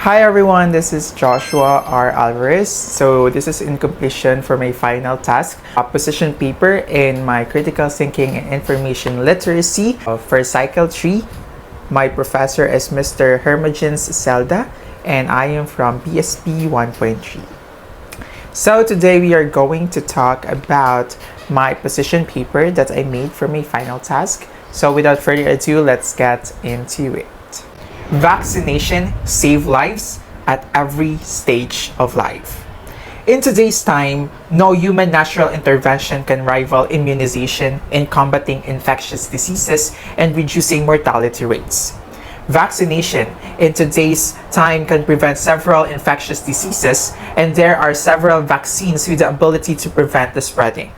Hi everyone, this is Joshua.varezz. So this is in completion for my final task, a position paper in my critical thinking and information literacy for Cycle 3. My professor is Mr. Hermogens Zelda and I am from PSP 1.3. So today we are going to talk about my position paper that I made for my final task. So without further ado, let's get into it. Vaccination save lives at every stage of life. In today's time, no human natural intervention can rival immunization in combating infectious diseases and reducing mortality rates. Vaccination in today's time can prevent several infectious diseases, and there are several vaccines with the ability to prevent the spreading.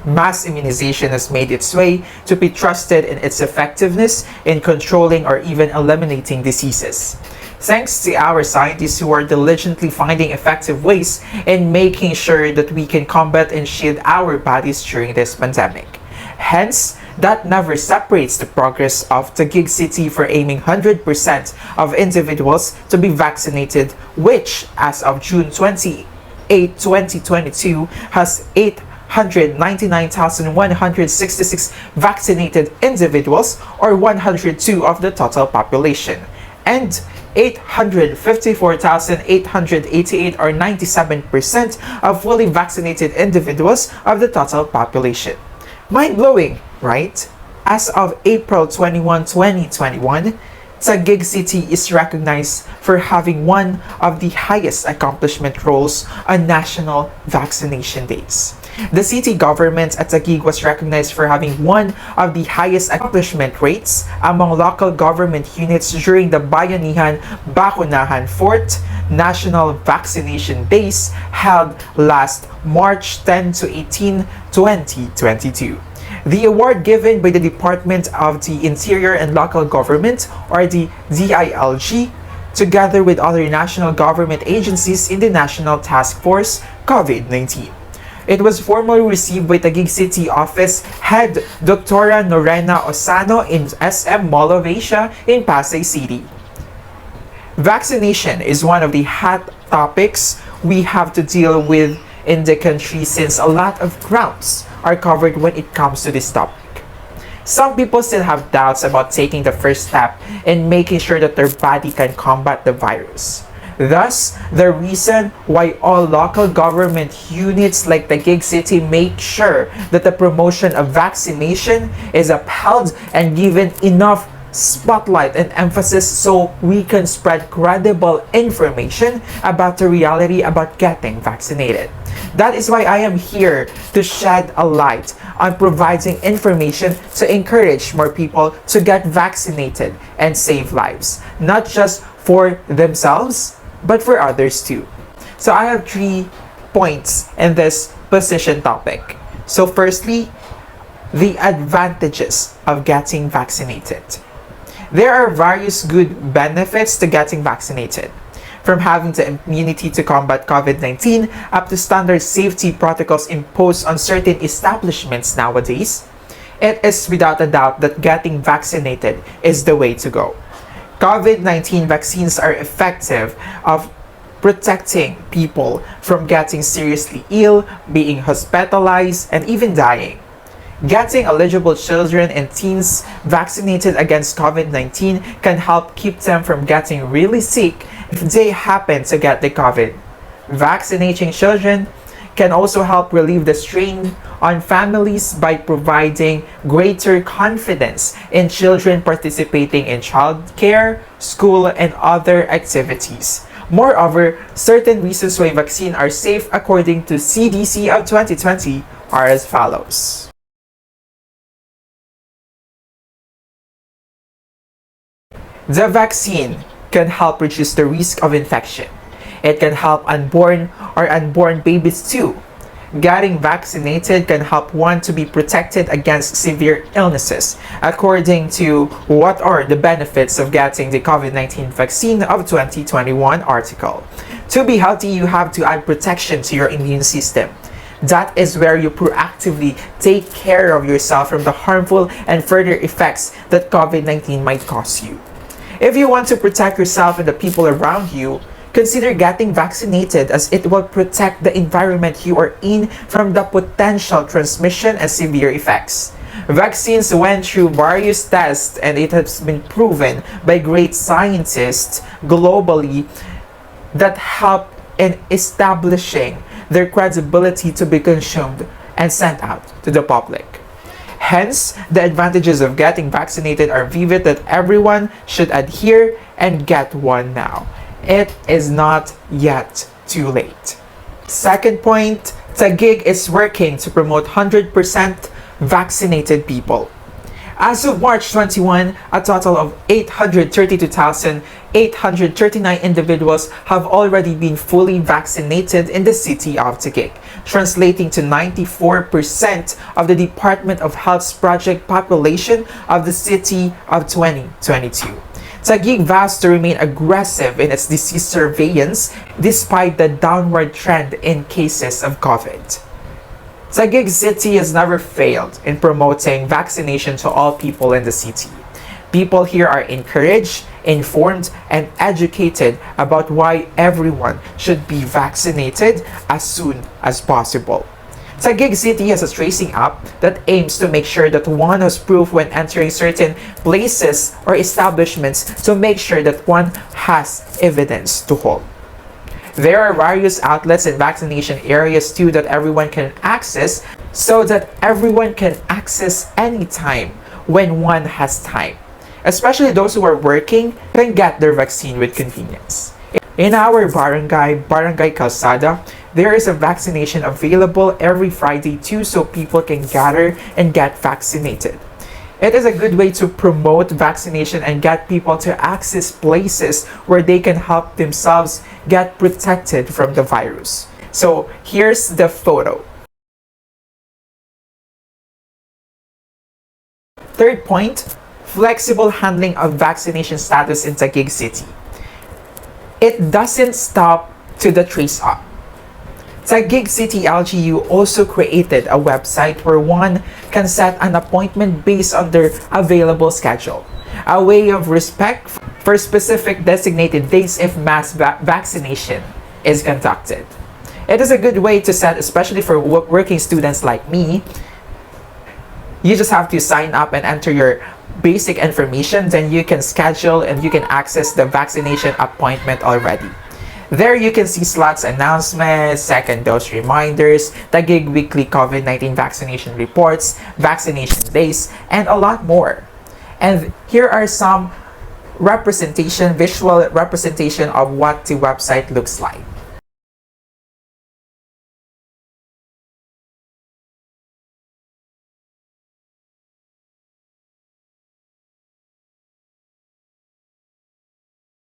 Mass immunization has made its way to be trusted in its effectiveness in controlling or even eliminating diseases. Thanks to our scientists who are diligently finding effective ways in making sure that we can combat and shield our bodies during this pandemic. Hence, that never separates the progress of Taguig City for aiming 100% of individuals to be vaccinated, which as of June 28, 2022 has 899,166 vaccinated individuals, or 102 of the total population, and 854,888, or 97% of fully vaccinated individuals of the total population. Mind-blowing, right? As of April 21, 2021, Taguig City is recognized for having one of the highest accomplishment roles on national vaccination days. The city government at Taguig was recognized for having one of the highest accomplishment rates among local government units during the Bayanihan Bakunahan 4th National Vaccination Days held last March 10 to 18, 2022. The award given by the Department of the Interior and Local Government, or the DILG, together with other national government agencies in the National Task Force COVID-19. It was formally received by Taguig City Office Head Dr. Norena Osano in SM Mall of Asia in Pasay City. Vaccination is one of the hot topics we have to deal with in the country since a lot of grounds are covered when it comes to this topic. Some people still have doubts about taking the first step in making sure that their body can combat the virus. Thus, the reason why all local government units like Taguig City make sure that the promotion of vaccination is upheld and given enough spotlight and emphasis so we can spread credible information about the reality about getting vaccinated. That is why I am here to shed a light on providing information to encourage more people to get vaccinated and save lives, not just for themselves, but for others too. So I have 3 points in this position topic. So firstly, the advantages of getting vaccinated. There are various good benefits to getting vaccinated. From having the immunity to combat COVID-19 up to standard safety protocols imposed on certain establishments nowadays, it is without a doubt that getting vaccinated is the way to go. COVID-19 vaccines are effective of protecting people from getting seriously ill, being hospitalized, and even dying. Getting eligible children and teens vaccinated against COVID-19 can help keep them from getting really sick if they happen to get the COVID. Vaccinating children can also help relieve the strain on families by providing greater confidence in children participating in childcare, school, and other activities. Moreover, certain reasons why vaccines are safe according to CDC of 2020 are as follows. The vaccine can help reduce the risk of infection. It can help unborn babies too. Getting vaccinated can help one to be protected against severe illnesses, according to What Are the Benefits of Getting the COVID-19 Vaccine of 2021 article. To be healthy, you have to add protection to your immune system. That is where you proactively take care of yourself from the harmful and further effects that COVID-19 might cause you. If you want to protect yourself and the people around you, consider getting vaccinated as it will protect the environment you are in from the potential transmission and severe effects. Vaccines went through various tests and it has been proven by great scientists globally that help in establishing their credibility to be consumed and sent out to the public. Hence, the advantages of getting vaccinated are vivid that everyone should adhere and get one now. It is not yet too late. Second point, Taguig is working to promote 100% vaccinated people. As of March 21, a total of 832,839 individuals have already been fully vaccinated in the city of Taguig, translating to 94% of the Department of Health's project population of the city of 2022. Taguig vows to remain aggressive in its disease surveillance despite the downward trend in cases of COVID. Taguig City has never failed in promoting vaccination to all people in the city. People here are encouraged, informed, and educated about why everyone should be vaccinated as soon as possible. Taguig City has a tracing app that aims to make sure that one has proof when entering certain places or establishments to make sure that one has evidence to hold. There are various outlets and vaccination areas too that everyone can access so that everyone can access anytime when one has time. Especially those who are working can get their vaccine with convenience. In our Barangay Calzada, there is a vaccination available every Friday too so people can gather and get vaccinated. It is a good way to promote vaccination and get people to access places where they can help themselves get protected from the virus. So here's the photo. Third point, flexible handling of vaccination status in Taguig City. It doesn't stop to the trace up. Taguig City LGU also created a website where one can set an appointment based on their available schedule, a way of respect for specific designated days if mass vaccination is conducted. It is a good way to set, especially for working students like me. You just have to sign up and enter your basic information, then you can schedule and you can access the vaccination appointment already. There you can see slots announcements, second dose reminders, Taguig weekly COVID-19 vaccination reports, vaccination days, and a lot more. And here are some visual representation of what the website looks like.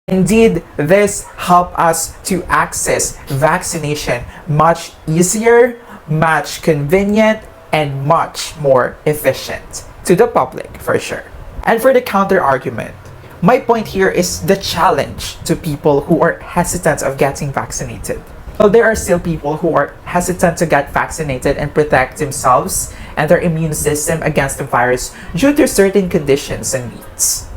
Indeed, this helps us to access vaccination much easier, much convenient, and much more efficient to the public for sure. And for the counter argument, my point here is the challenge to people who are hesitant of getting vaccinated. Well, there are still people who are hesitant to get vaccinated and protect themselves and their immune system against the virus due to certain conditions and needs.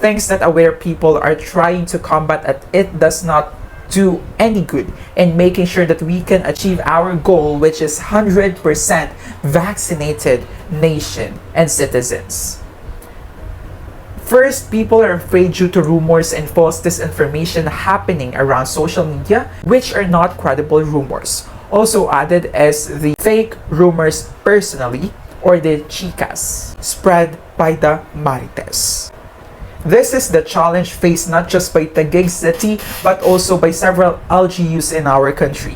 Things that aware people are trying to combat, at it does not do any good in making sure that we can achieve our goal, which is 100% vaccinated nation and citizens. First, people are afraid due to rumors and false disinformation happening around social media, which are not credible rumors. Also added as the fake rumors personally, or the chicas, spread by the marites. This is the challenge faced not just by Taguig City, but also by several LGUs in our country.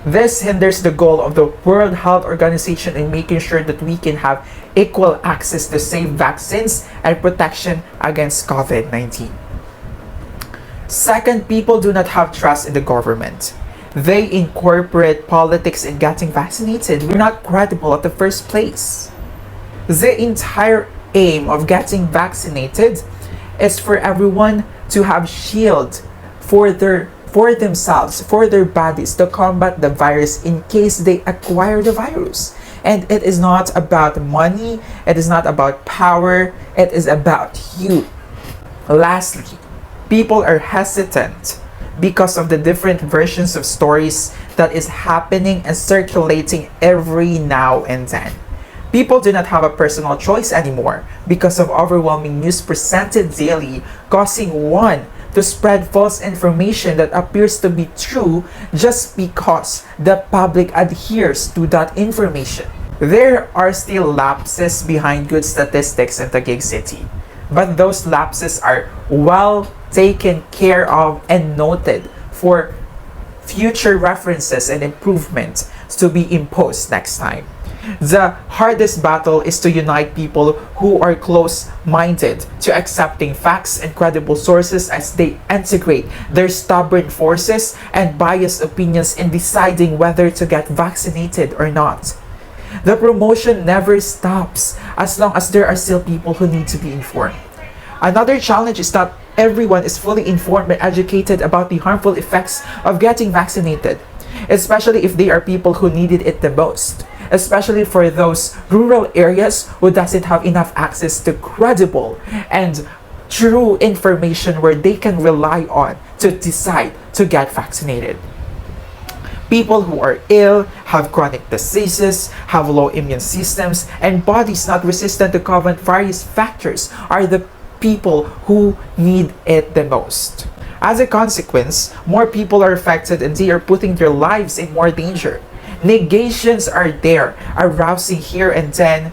This hinders the goal of the World Health Organization in making sure that we can have equal access to safe vaccines and protection against COVID-19. Second, people do not have trust in the government. They incorporate politics in getting vaccinated. We're not credible at the first place. The entire aim of getting vaccinated is for everyone to have shield for themselves, for their bodies, to combat the virus in case they acquire the virus. And it is not about money, it is not about power, it is about you. Lastly, people are hesitant because of the different versions of stories that is happening and circulating every now and then. People do not have a personal choice anymore because of overwhelming news presented daily, causing one to spread false information that appears to be true just because the public adheres to that information. There are still lapses behind good statistics in Taguig City, but those lapses are well taken care of and noted for future references and improvements to be imposed next time. The hardest battle is to unite people who are close-minded to accepting facts and credible sources as they integrate their stubborn forces and biased opinions in deciding whether to get vaccinated or not. The promotion never stops as long as there are still people who need to be informed. Another challenge is that everyone is fully informed and educated about the harmful effects of getting vaccinated, especially if they are people who needed it the most, especially for those rural areas who doesn't have enough access to credible and true information where they can rely on to decide to get vaccinated. People who are ill, have chronic diseases, have low immune systems, and bodies not resistant to common various factors are the people who need it the most. As a consequence, more people are affected and they are putting their lives in more danger. Negations are there, arousing here and then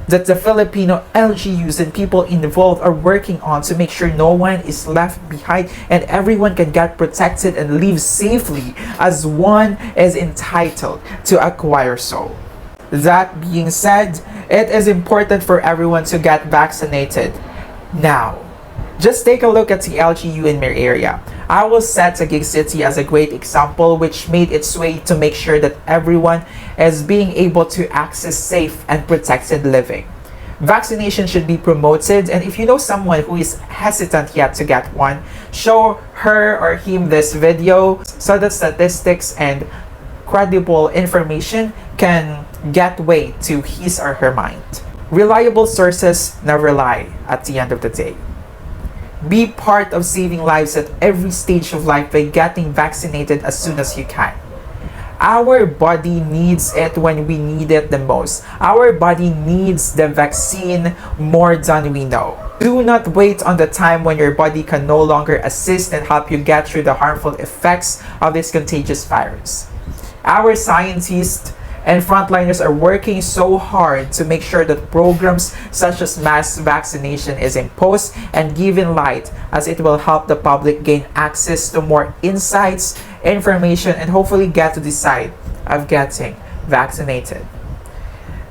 that the Filipino LGUs and people involved are working on to make sure no one is left behind and everyone can get protected and live safely as one is entitled to acquire so. That being said, it is important for everyone to get vaccinated now. Just take a look at the LGU in your area. I will set Taguig City as a great example which made its way to make sure that everyone is being able to access safe and protected living. Vaccination should be promoted, and if you know someone who is hesitant yet to get one, show her or him this video so that statistics and credible information can get way to his or her mind. Reliable sources never lie at the end of the day. Be part of saving lives at every stage of life by getting vaccinated as soon as you can. Our body needs it when we need it the most. Our body needs the vaccine more than we know. Do not wait on the time when your body can no longer assist and help you get through the harmful effects of this contagious virus. Our scientists and frontliners are working so hard to make sure that programs such as mass vaccination is imposed and given light, as it will help the public gain access to more insights, information, and hopefully get to decide of getting vaccinated.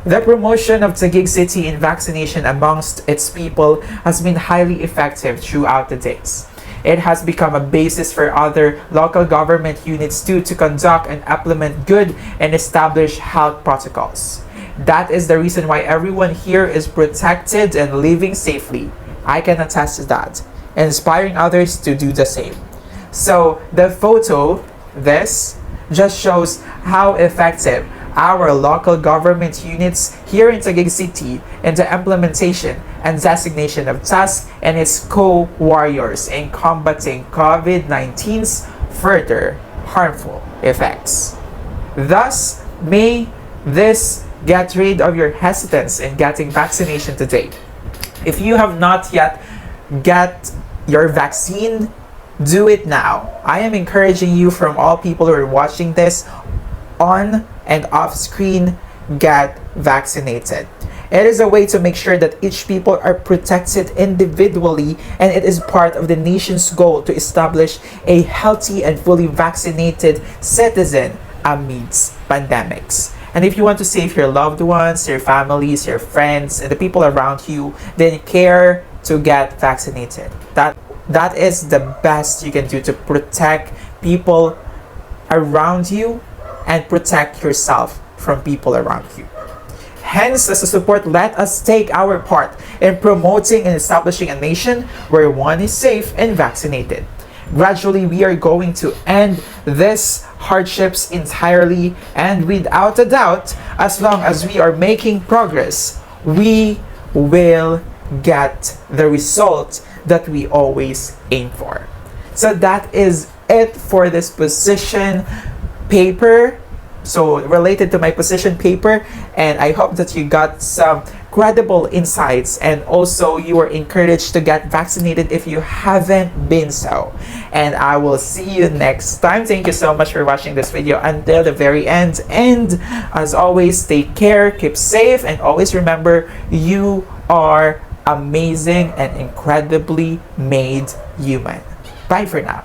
The promotion of Taguig City in vaccination amongst its people has been highly effective throughout the days. It has become a basis for other local government units too to conduct and implement good and established health protocols. That is the reason why everyone here is protected and living safely. I can attest to that, inspiring others to do the same. So the photo, this, just shows how effective our local government units here in Taguig City in the implementation and designation of tasks and its co-warriors in combating COVID-19's further harmful effects. Thus, may this get rid of your hesitance in getting vaccination today. If you have not yet get your vaccine, do it now. I am encouraging you from all people who are watching this on and off screen, get vaccinated. It is a way to make sure that each people are protected individually, and it is part of the nation's goal to establish a healthy and fully vaccinated citizen amidst pandemics. And if you want to save your loved ones, your families, your friends, and the people around you, then care to get vaccinated. That is the best you can do to protect people around you and protect yourself from people around you. Hence, as a support, let us take our part in promoting and establishing a nation where one is safe and vaccinated. Gradually, we are going to end these hardships entirely, and without a doubt, as long as we are making progress, we will get the result that we always aim for. So that is it for this position paper, so related to my position paper, and I hope that you got some credible insights, and also you are encouraged to get vaccinated if you haven't been so. And I will see you next time. Thank you so much for watching this video until the very end, and as always, take care, keep safe, and always remember, you are amazing and incredibly made human. Bye for now.